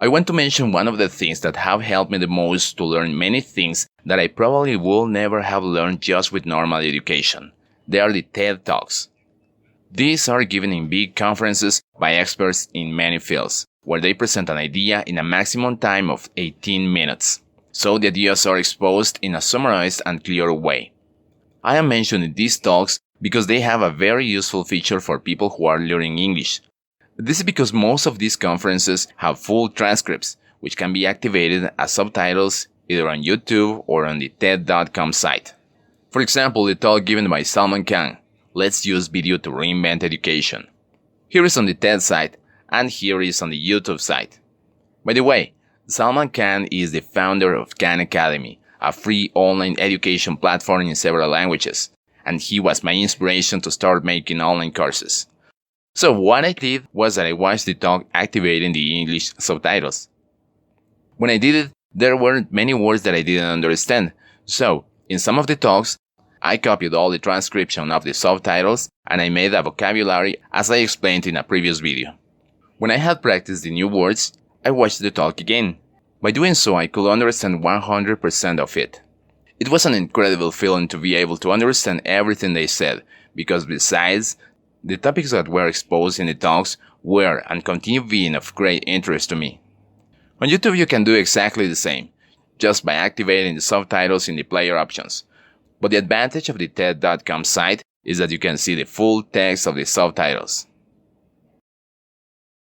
I want to mention one of the things that have helped me the most to learn many things that I probably would never have learned just with normal education. They are the TED Talks. These are given in big conferences by experts in many fields, where they present an idea in a maximum time of 18 minutes. So the ideas are exposed in a summarized and clear way. I am mentioning these talks because they have a very useful feature for people who are learning English. This is because most of these conferences have full transcripts, which can be activated as subtitles either on YouTube or on the TED.com site. For example, the talk given by Salman Khan, "Let's Use Video to Reinvent Education." Here is on the TED site, and here is on the YouTube site. By the way, Salman Khan is the founder of Khan Academy, a free online education platform in several languages, and he was my inspiration to start making online courses. So what I did was that I watched the talk activating the English subtitles. When I did it, there were many words that I didn't understand, so in some of the talks, I copied all the transcription of the subtitles and I made a vocabulary as I explained in a previous video. When I had practiced the new words, I watched the talk again. By doing so, I could understand 100% of it. It was an incredible feeling to be able to understand everything they said, because besides, the topics that were exposed in the talks were and continue being of great interest to me. On YouTube you can do exactly the same, just by activating the subtitles in the player options. But the advantage of the TED.com site is that you can see the full text of the subtitles.